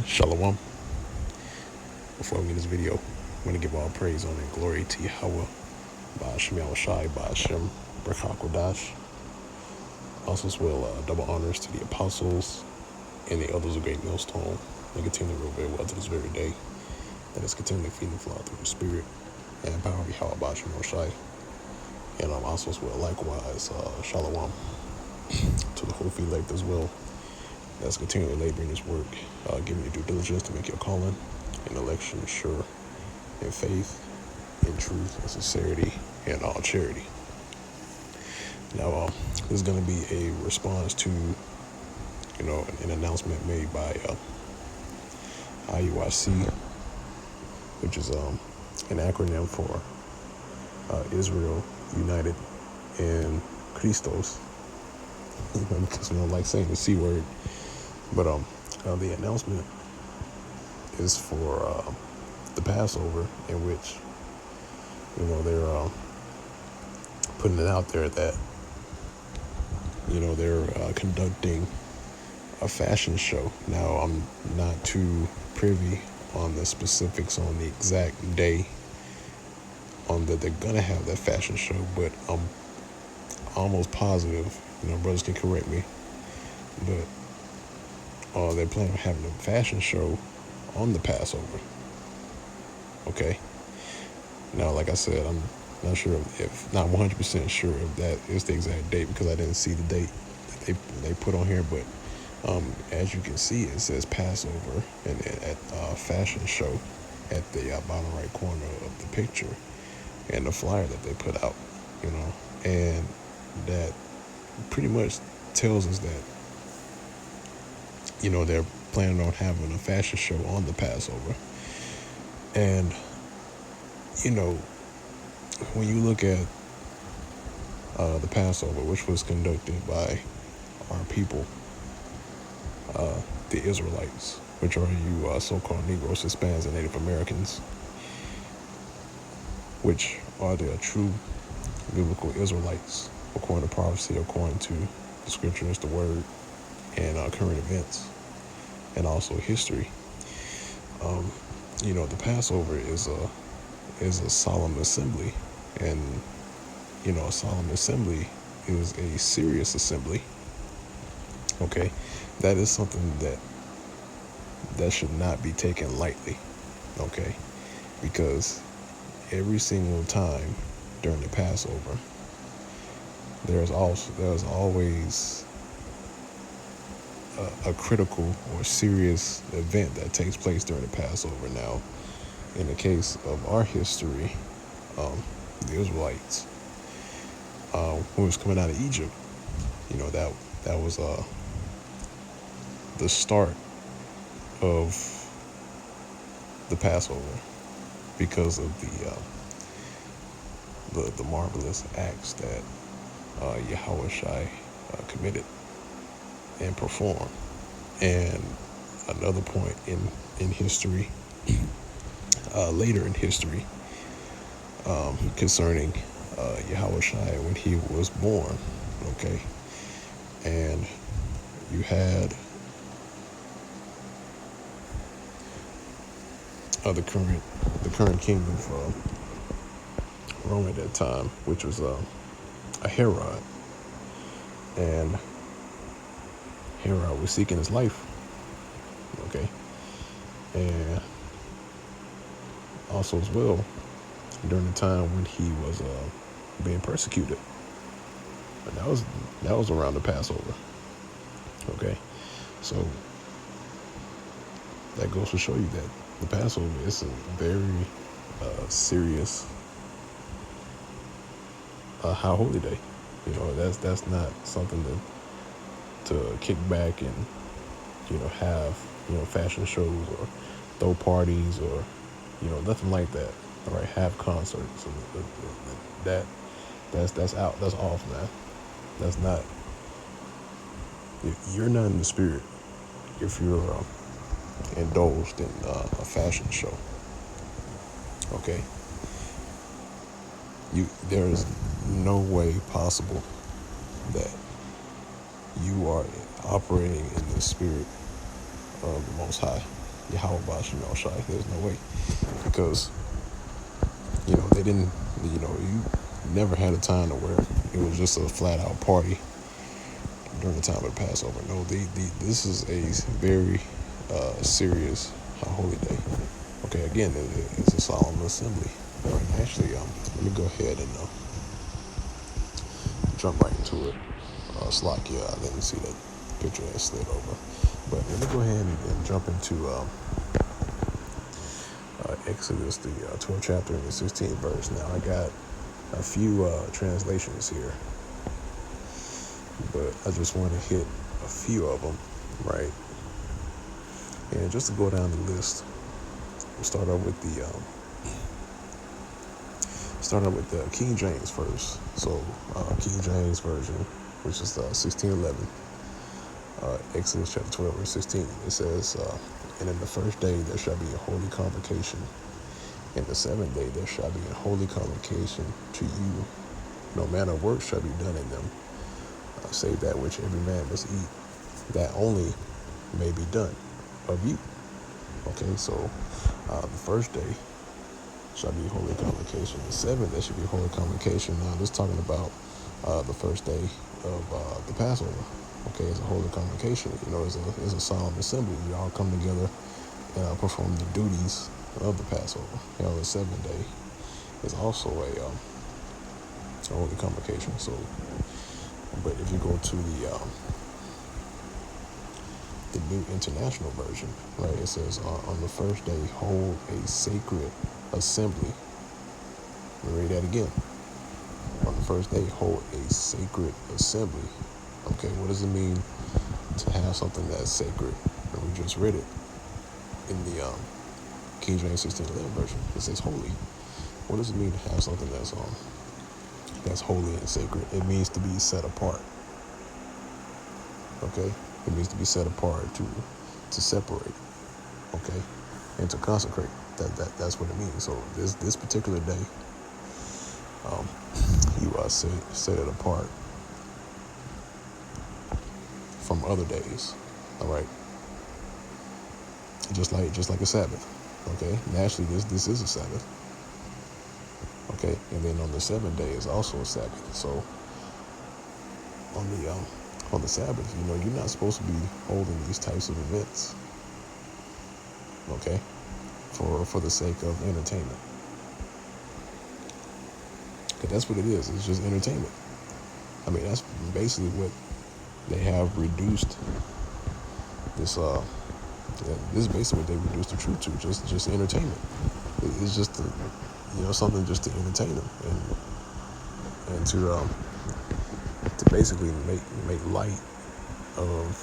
Shalom. Before we get this video, I'm going to give all praise, honor, and glory to Yahweh, Ba'ashem Yahushai, Ba'ashem B'Chakodash. Also as well, double honors to the apostles and the elders of Great Millstone. They continue to rule very well to this very day. That is continually feeding the flock through the Spirit and power of Yahweh, Ba'ashem Yahushai. And also as well, likewise, Shalom to the whole elect as well. That's continually laboring this work, giving you due diligence to make your calling and election sure in faith, in truth, and sincerity, and all charity. Now, this is going to be a response to, an announcement made by IUIC, which is an acronym for Israel United in Christos. Because we don't like saying the C word. But the announcement is for the Passover, in which, they're putting it out there that, they're conducting a fashion show. Now, I'm not too privy on the specifics on the exact day on that they're going to have that fashion show, but I'm almost positive, brothers can correct me, but they're planning on having a fashion show on the Passover. Okay. Now, like I said, I'm not sure if not 100% sure if that is the exact date, because I didn't see the date that they put on here. But as you can see, it says Passover and at fashion show at the bottom right corner of the picture and the flyer that they put out. And that pretty much tells us that they're planning on having a fashion show on the Passover. And when you look at the Passover, which was conducted by our people, the Israelites, which are you so-called Negroes, Hispanics, and Native Americans, which are the true biblical Israelites, according to prophecy, according to the scriptures, the word, and current events, and also history. The Passover is a solemn assembly, and a solemn assembly is a serious assembly. Okay, that is something that should not be taken lightly. Okay, because every single time during the Passover, there's always a critical or serious event that takes place during the Passover. Now, in the case of our history, the Israelites, who was coming out of Egypt, that was the start of the Passover, because of the marvelous acts that Yahweh Shai committed and performed. And another point in history, later in history, concerning Yahweh Shai when he was born. Okay, and you had the current king of Rome at that time, which was a Herod, and Herod was seeking his life. Okay, and also as well during the time when he was being persecuted, and that was around the Passover. Okay, so that goes to show you that the Passover is a very serious high holy day. That's not something to kick back and have fashion shows or throw parties or nothing like that. All right, have concerts and that's out. That's off, man. That's not. You're not in the spirit if you're indulged in a fashion show. Okay. There is no way possible that you are operating in the spirit of the Most High. Yahweh Bashim El Shai. There's no way. Because, they didn't, you never had a time to where it was just a flat out party during the time of the Passover. No, this is a very serious holy day. Okay, again, it's a solemn assembly. All right, actually, let me go ahead and jump right into it. Slack, I didn't see that picture that slid over. But let me go ahead and jump into Exodus, the 12th chapter and the 16th verse. Now, I got a few translations here, but I just want to hit a few of them, right? And just to go down the list, we'll start off with the King James first. So King James version, which is 1611, Exodus chapter 12 verse 16. It says, "And in the first day there shall be a holy convocation. In the seventh day there shall be a holy convocation to you. No manner of work shall be done in them, save that which every man must eat. That only may be done of you." Okay, so the first day shall be holy convocation. The seventh day should be holy convocation. Now, this is talking about the first day of the Passover. Okay, it's a holy convocation. It's a solemn assembly. You all come together and perform the duties of the Passover. The seventh day is also a holy convocation. So, but if you go to the New International Version, right, it says, "On the first day hold a sacred assembly." Let me read that again. On the first day hold a sacred assembly. Okay, what does it mean to have something that's sacred? And we just read it in the King James 1611 version. It says holy. What does it mean to have something that's holy and sacred? It means to be set apart. Okay, it means to be set apart, to separate. Okay, and to consecrate. That's what it means. So this particular day, you set it apart from other days. All right, just like a Sabbath. Okay, naturally this is a Sabbath. Okay, and then on the seventh day is also a Sabbath. So on the Sabbath, you're not supposed to be holding these types of events. Okay, for the sake of entertainment. Because that's what it is. It's just entertainment. I mean, that's basically what they have reduced this. This is basically what they reduced the truth to. Just entertainment. It's just something just to entertain them and to basically make light of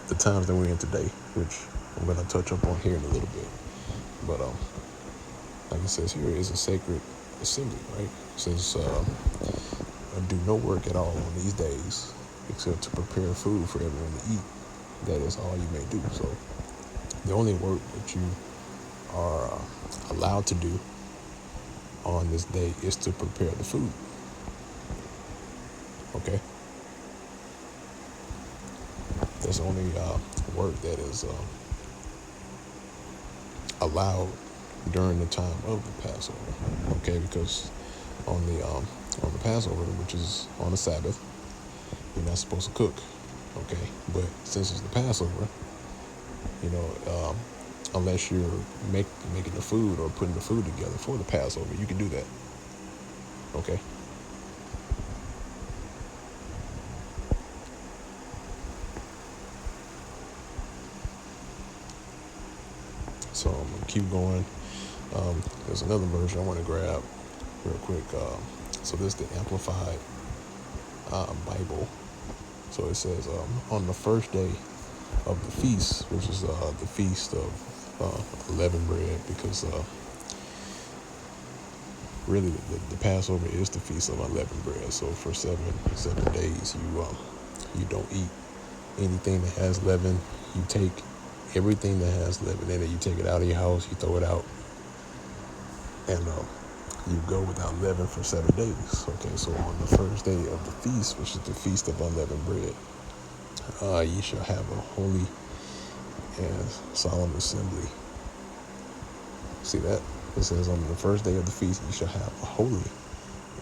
the times that we're in today, which I'm going to touch up on here in a little bit. But like it says here, is a sacred assembly, right? It says, "Do no work at all on these days, except to prepare food for everyone to eat. That is all you may do." So the only work that you are allowed to do on this day is to prepare the food. Okay, that's the only work that is allowed during the time of the Passover. Okay, because on the Passover, which is on the Sabbath, you're not supposed to cook. Okay, but since it's the Passover, unless you're making the food or putting the food together for the Passover, you can do that. Okay. So I'm gonna keep going. There's another version I want to grab real quick. So this is the Amplified Bible. So it says, "On the first day of the feast," which is the feast of unleavened bread, because really the Passover is the feast of unleavened bread. So for seven days, you don't eat anything that has leaven. You take everything that has leaven in it. You take it out of your house. You throw it out, and you go without leaven for 7 days. Okay, so on the first day of the feast, which is the feast of unleavened bread, ye shall have a holy and solemn assembly. See that? It says on the first day of the feast you shall have a holy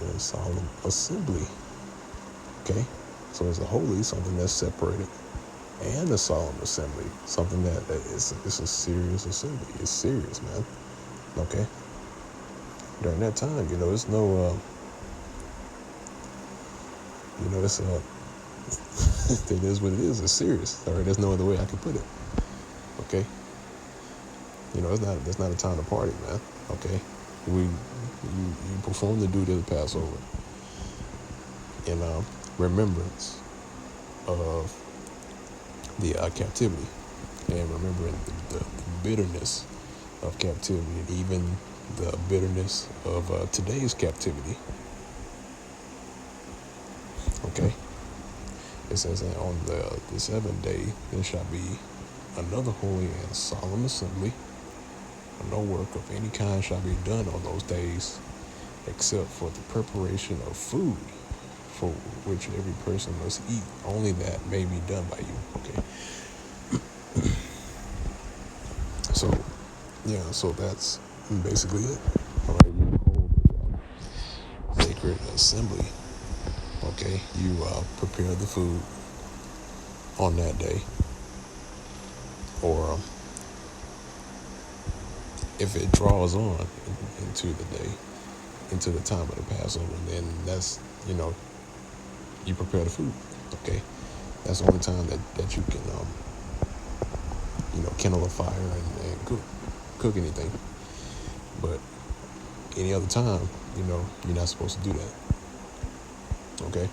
and solemn assembly. Okay? So it's a holy, something that's separated, and a solemn assembly, something that is it's a serious assembly. It's serious, man. Okay? During that time, it's no it's it is what it is. It's serious. All right, there's no other way I can put it. Okay? It's not a time to party, man. Okay? You perform the duty of the Passover in remembrance of the captivity, and remembering the bitterness of captivity, and even the bitterness of today's captivity. Okay? It says that on the seventh day there shall be another holy and solemn assembly. No work of any kind shall be done on those days, except for the preparation of food, for which every person must eat. Only that may be done by you. Okay. So that's basically it. All right, you hold a sacred assembly. Okay, you prepare the food on that day, or if it draws on into the day, into the time of the Passover, then that's you prepare the food. Okay, that's the only time that you can kindle a fire and cook anything. But any other time, you're not supposed to do that. Okay,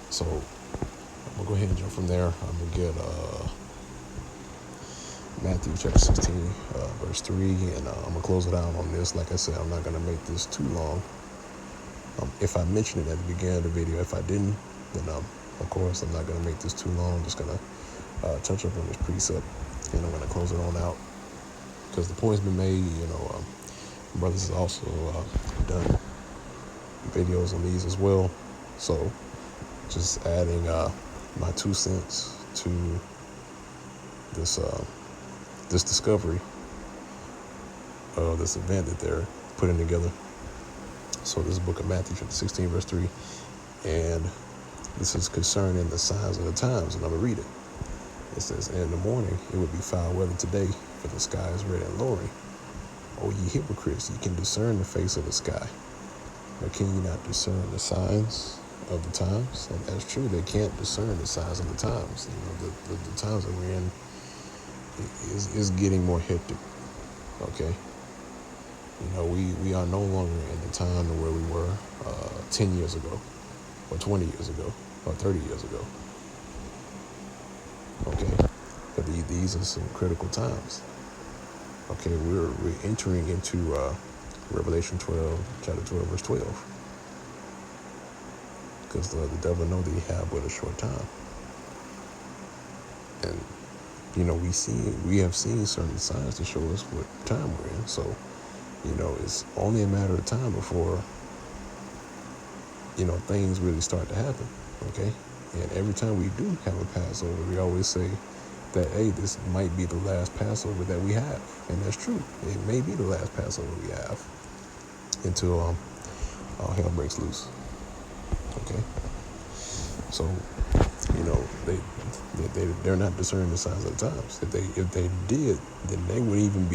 so I'm gonna go ahead and jump from there. I'm gonna get Matthew chapter 16, verse 3, and I'm gonna close it out on this. Like I said, I'm not gonna make this too long. If I mentioned it at the beginning of the video, if I didn't, then of course I'm not gonna make this too long. I'm just gonna touch up on this precept, and I'm gonna close it on out because the point's been made. Brothers has also done videos on these as well, so just adding my 2 cents to this this discovery of this event that they're putting together. So this is the book of Matthew chapter 16 verse 3, and this is concerning the signs of the times, and I'm gonna read it. It says, "And in the morning it would be foul weather today, for the sky is red and lowering. O ye hypocrites, ye can discern the face of the sky, but can ye not discern the signs of the times?" And that's true. They can't discern the signs of the times. The times that we're in is getting more hectic. Okay. We are no longer in the time where we were 10 years ago, or 20 years ago, or 30 years ago. Okay. But these are some critical times. Okay, we're entering into Revelation 12, chapter 12, verse 12. Because the devil know that he have but a short time. And, we have seen certain signs to show us what time we're in. So, it's only a matter of time before, things really start to happen. Okay? And every time we do have a Passover, we always say that, hey, this might be the last Passover that we have. And that's true. It may be the last Passover we have until all hell breaks loose. Okay? So, they're not discerning the signs of the times. If they did, then they wouldn't even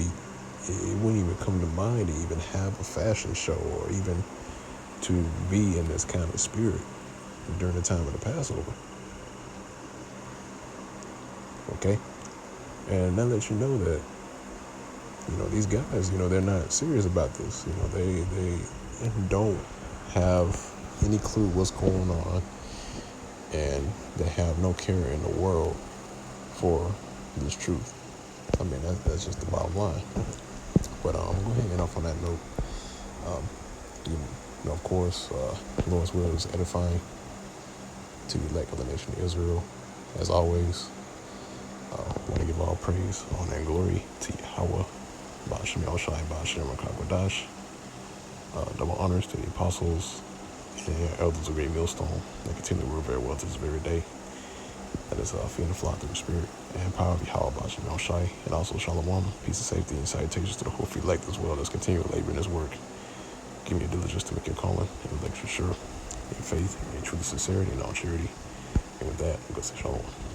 it wouldn't even come to mind to even have a fashion show, or even to be in this kind of spirit during the time of the Passover. Okay? And that lets you know that, these guys, they're not serious about this. They don't have any clue what's going on, and they have no care in the world for this truth. I mean, that's just the bottom line. But I'm going to go ahead and end off on that note. Of course, Lord's will is edifying to the elect of the nation of Israel. As always, I want to give all praise, honor, and glory to Yahweh, Ba'ashem Yahushai, Ba'ashem Rakakwadash. Double honors to the apostles and elders of Great Millstone that continue to work very well to this very day. And Let us feed and flock through the spirit and power of Yahweh by Shemel Shai, and also Shalom, peace and safety and salutations to the whole elect as well as continue laboring this work. Give me your diligence to make your calling and election sure, in faith, in truth, sincerity, and all charity. And with that, I'm going to say Shalom.